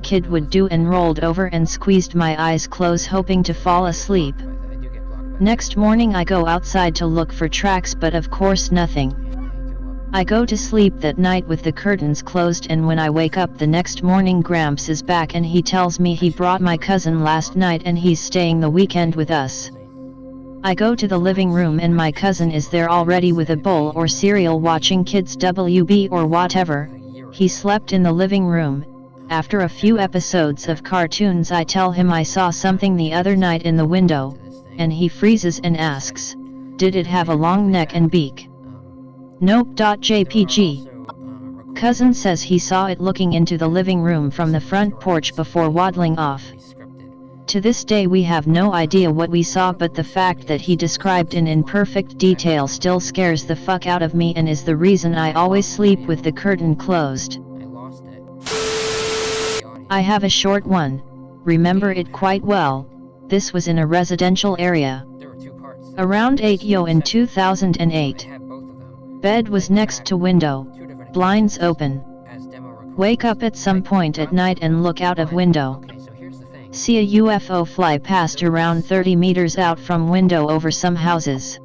kid would do and rolled over and squeezed my eyes closed hoping to fall asleep. Next morning I go outside to look for tracks but of course nothing. I go to sleep that night with the curtains closed and when I wake up the next morning Gramps is back and he tells me he brought my cousin last night and he's staying the weekend with us. I go to the living room and my cousin is there already with a bowl or cereal watching Kids WB or whatever. He slept in the living room. After a few episodes of cartoons I tell him I saw something the other night in the window, and he freezes and asks, "Did it have a long neck and beak?" Nope. JPG. Cousin says he saw it looking into the living room from the front porch before waddling off. To this day we have no idea what we saw, but the fact that he described in imperfect detail still scares the fuck out of me and is the reason I always sleep with the curtain closed. I have a short one, remember it quite well. This was in a residential area. Around 8 in 2008. Bed was next to window, blinds open. Wake up at some point at night and look out of window. See a UFO fly past around 30 meters out from window over some houses.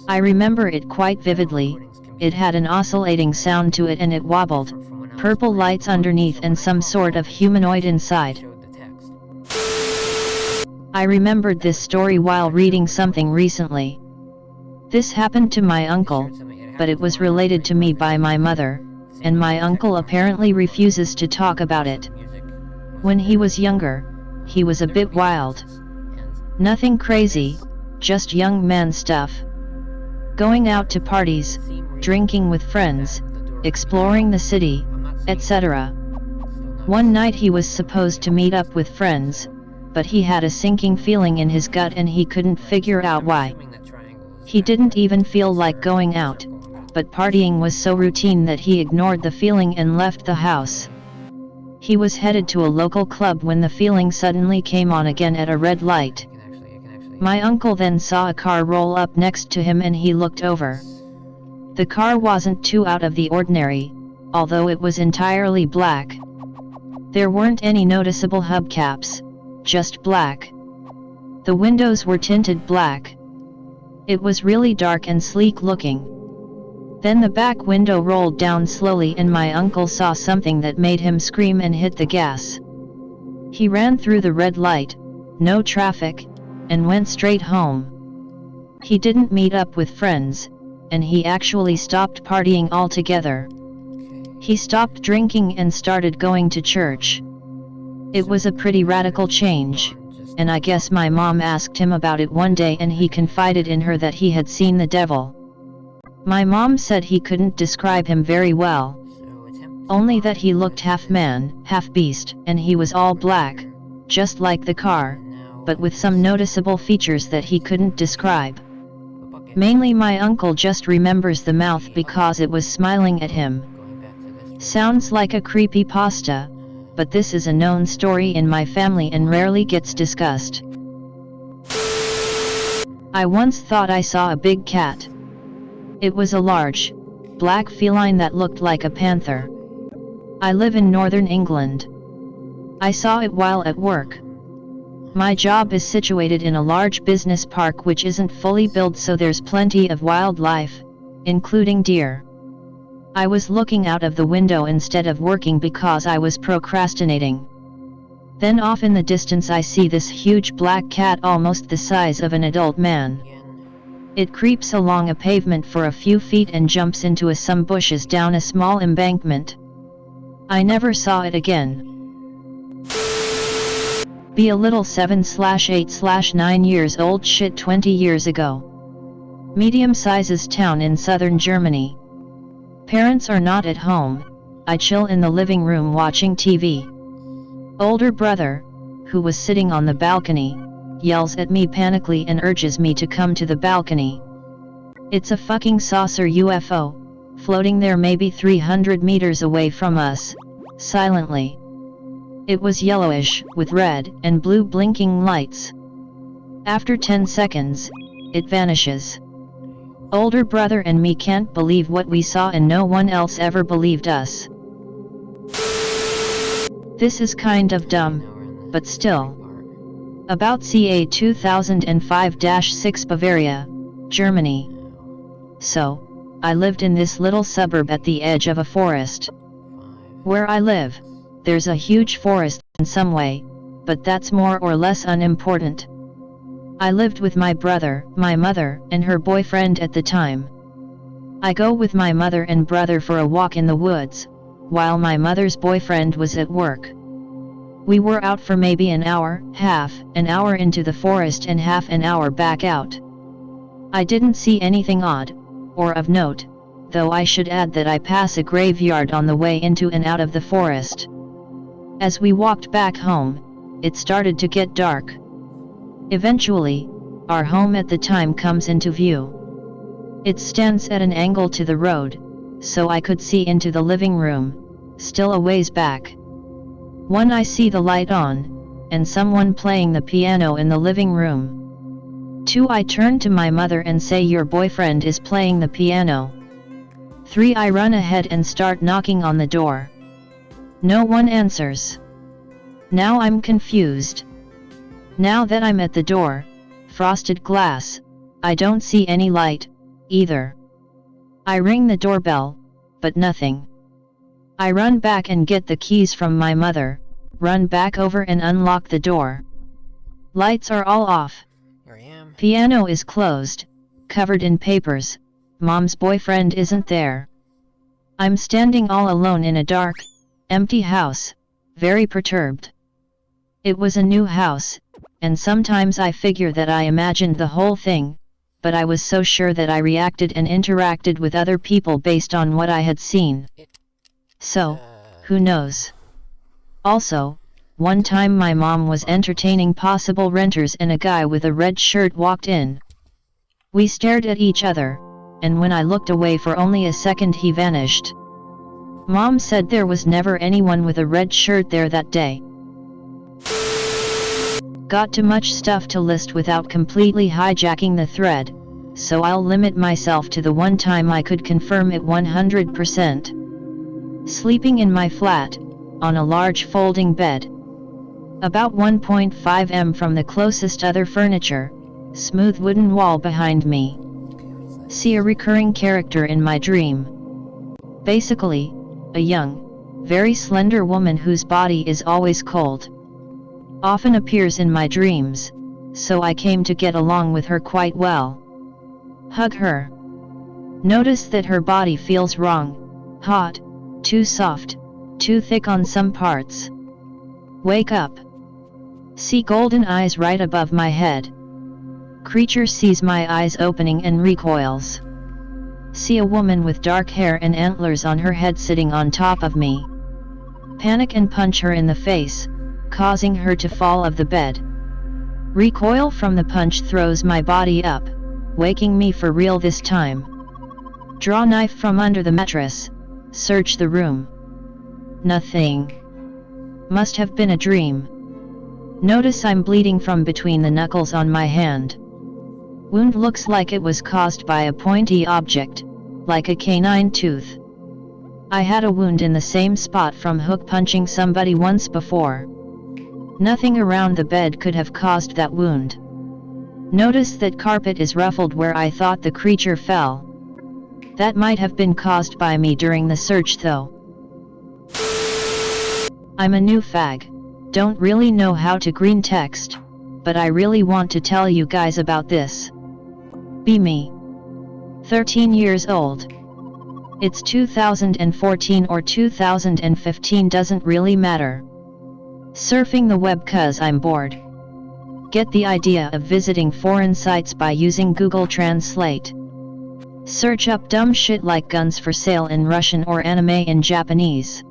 I remember it quite vividly. It had an oscillating sound to it and it wobbled, purple lights underneath and some sort of humanoid inside. I remembered this story while reading something recently. This happened to my uncle, but it was related to me by my mother, and my uncle apparently refuses to talk about it. When he was younger, he was a bit wild. Nothing crazy, just young man stuff. Going out to parties, drinking with friends, exploring the city, etc. One night he was supposed to meet up with friends, but he had a sinking feeling in his gut and he couldn't figure out why. He didn't even feel like going out, but partying was so routine that he ignored the feeling and left the house. He was headed to a local club when the feeling suddenly came on again at a red light. My uncle then saw a car roll up next to him and he looked over. The car wasn't too out of the ordinary, although it was entirely black. There weren't any noticeable hubcaps, just black. The windows were tinted black. It was really dark and sleek looking. Then the back window rolled down slowly and my uncle saw something that made him scream and hit the gas. He ran through the red light, no traffic, and went straight home. He didn't meet up with friends, and he actually stopped partying altogether. He stopped drinking and started going to church. It was a pretty radical change, and I guess my mom asked him about it one day and he confided in her that he had seen the devil. My mom said he couldn't describe him very well. Only that he looked half man, half beast, and he was all black, just like the car, but with some noticeable features that he couldn't describe. Mainly my uncle just remembers the mouth because it was smiling at him. Sounds like a creepypasta, but this is a known story in my family and rarely gets discussed. I once thought I saw a big cat. It was a large, black feline that looked like a panther. I live in northern England. I saw it while at work. My job is situated in a large business park which isn't fully built, so there's plenty of wildlife, including deer. I was looking out of the window instead of working because I was procrastinating. Then off in the distance I see this huge black cat almost the size of an adult man. It creeps along a pavement for a few feet and jumps into some bushes down a small embankment. I never saw it again. Be a little 7/8/9 years old shit 20 years ago. Medium sizes town in southern Germany. Parents are not at home. I chill in the living room watching TV. Older brother, who was sitting on the balcony, yells at me panically and urges me to come to the balcony. It's a fucking saucer UFO, floating there maybe 300 meters away from us, silently. It was yellowish, with red and blue blinking lights. After 10 seconds, it vanishes. Older brother and me can't believe what we saw and no one else ever believed us. This is kind of dumb, but still. About ca 2005-6 Bavaria, Germany. So, I lived in this little suburb at the edge of a forest. Where I live, there's a huge forest in some way, but that's more or less unimportant. I lived with my brother, my mother, and her boyfriend at the time. I go with my mother and brother for a walk in the woods, while my mother's boyfriend was at work. We were out for maybe an hour, half an hour into the forest and half an hour back out. I didn't see anything odd, or of note, though I should add that I pass a graveyard on the way into and out of the forest. As we walked back home, it started to get dark. Eventually, our home at the time comes into view. It stands at an angle to the road, so I could see into the living room, still a ways back. One, I see the light on, and someone playing the piano in the living room. 2, I turn to my mother and say, "Your boyfriend is playing the piano." 3, I run ahead and start knocking on the door. No one answers. Now I'm confused. Now that I'm at the door, frosted glass, I don't see any light, either. I ring the doorbell, but nothing. I run back and get the keys from my mother, run back over and unlock the door. Lights are all off. Piano is closed, covered in papers. Mom's boyfriend isn't there. I'm standing all alone in a dark, empty house, very perturbed. It was a new house, and sometimes I figure that I imagined the whole thing, but I was so sure that I reacted and interacted with other people based on what I had seen. So, who knows? Also, one time my mom was entertaining possible renters and a guy with a red shirt walked in. We stared at each other, and when I looked away for only a second he vanished. Mom said there was never anyone with a red shirt there that day. Got too much stuff to list without completely hijacking the thread, so I'll limit myself to the one time I could confirm it 100%. Sleeping in my flat, on a large folding bed. About 1.5 m from the closest other furniture, smooth wooden wall behind me. See a recurring character in my dream. Basically, a young, very slender woman whose body is always cold. Often appears in my dreams, so I came to get along with her quite well. Hug her. Notice that her body feels wrong, hot, too soft, too thick on some parts. Wake up. See golden eyes right above my head. Creature sees my eyes opening and recoils. See a woman with dark hair and antlers on her head sitting on top of me. Panic and punch her in the face, causing her to fall off the bed. Recoil from the punch throws my body up, waking me for real this time. Draw knife from under the mattress, search the room. Nothing. Must have been a dream. Notice I'm bleeding from between the knuckles on my hand. Wound looks like it was caused by a pointy object, like a canine tooth. I had a wound in the same spot from hook punching somebody once before. Nothing around the bed could have caused that wound. Notice that carpet is ruffled where I thought the creature fell. That might have been caused by me during the search though. I'm a new fag. Don't really know how to green text, but I really want to tell you guys about this. Be me. 13 years old. It's 2014 or 2015, doesn't really matter. Surfing the web 'cause I'm bored. Get the idea of visiting foreign sites by using Google Translate. Search up dumb shit like guns for sale in Russian or anime in Japanese.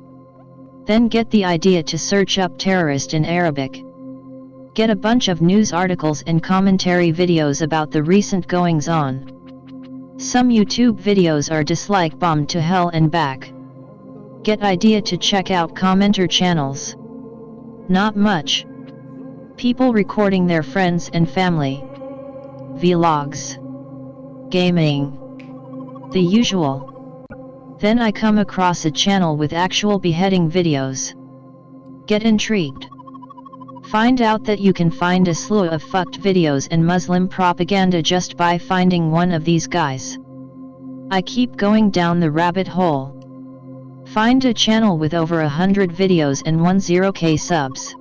Then get the idea to search up terrorist in Arabic. Get a bunch of news articles and commentary videos about the recent goings on. Some YouTube videos are dislike bombed to hell and back. Get idea to check out commenter channels. Not much. People recording their friends and family. Vlogs. Gaming. The usual. Then I come across a channel with actual beheading videos. Get intrigued. Find out that you can find a slew of fucked videos and Muslim propaganda just by finding one of these guys. I keep going down the rabbit hole. Find a channel with over 100 videos and 10k subs.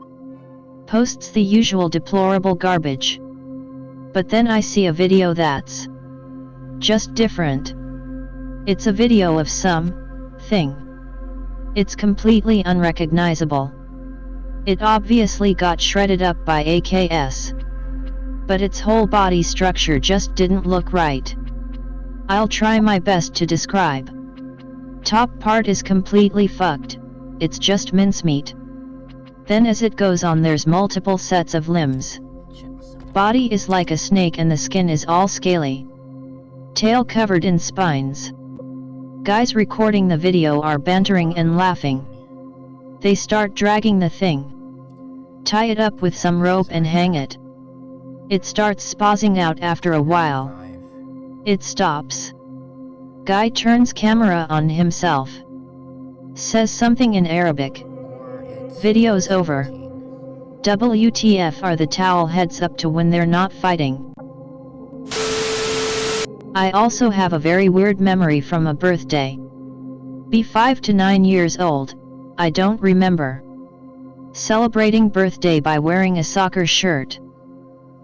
Posts the usual deplorable garbage. But then I see a video that's just different. It's a video of something. It's completely unrecognizable. It obviously got shredded up by AKS. But its whole body structure just didn't look right. I'll try my best to describe. Top part is completely fucked, it's just mincemeat. Then as it goes on there's multiple sets of limbs. Body is like a snake and the skin is all scaly. Tail covered in spines. Guys recording the video are bantering and laughing. They start dragging the thing. Tie it up with some rope and hang it. It starts spazzing out after a while. It stops. Guy turns camera on himself. Says something in Arabic. Video's over. WTF are the towel heads up to when they're not fighting. I also have a very weird memory from a birthday. Be 5 to 9 years old, I don't remember. Celebrating birthday by wearing a soccer shirt.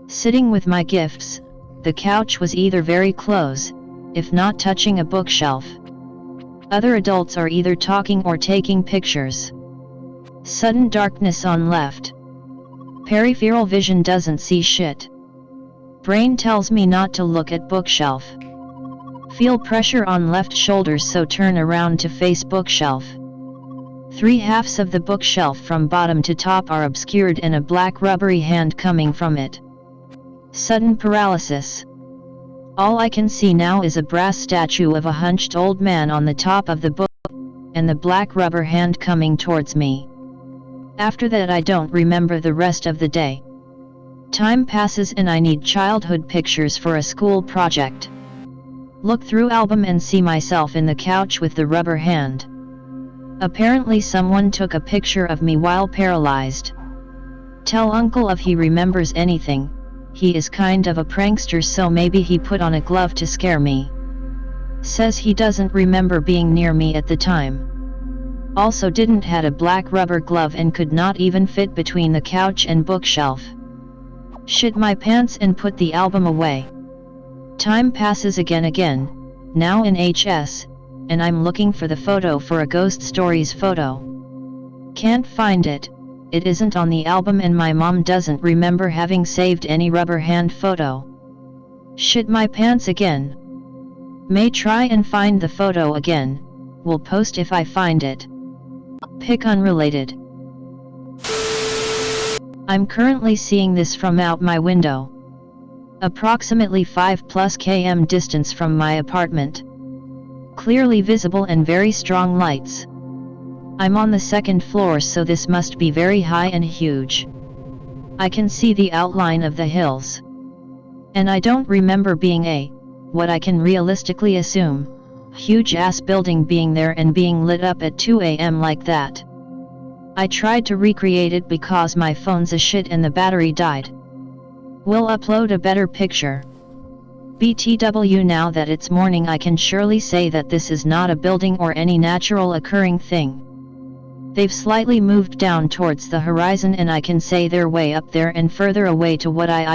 Sitting with my gifts, the couch was either very close, if not touching a bookshelf. Other adults are either talking or taking pictures. Sudden darkness on left. Peripheral vision doesn't see shit. Brain tells me not to look at bookshelf. Feel pressure on left shoulder so turn around to face bookshelf. 3/2 of the bookshelf from bottom to top are obscured and a black rubbery hand coming from it. Sudden paralysis. All I can see now is a brass statue of a hunched old man on the top of the book, and the black rubber hand coming towards me. After that I don't remember the rest of the day. Time passes and I need childhood pictures for a school project. Look through album and see myself in the couch with the rubber hand. Apparently someone took a picture of me while paralyzed. Tell uncle if he remembers anything. He is kind of a prankster, so maybe he put on a glove to scare me. Says he doesn't remember being near me at the time. Also didn't had a black rubber glove and could not even fit between the couch and bookshelf. Shit my pants and put the album away. Time passes again, now in HS, and I'm looking for the photo for a ghost stories photo. Can't find it. It isn't on the album and my mom doesn't remember having saved any rubber hand photo. Shit my pants again. May try and find the photo again, will post if I find it. Pick unrelated. I'm currently seeing this from out my window. Approximately 5+ km distance from my apartment. Clearly visible and very strong lights. I'm on the second floor, so this must be very high and huge. I can see the outline of the hills. And I don't remember being what I can realistically assume, huge ass building being there and being lit up at 2 AM like that. I tried to recreate it because my phone's a shit and the battery died. We'll upload a better picture. BTW, now that it's morning I can surely say that this is not a building or any natural occurring thing. They've slightly moved down towards the horizon and I can say they're way up there and further away to what I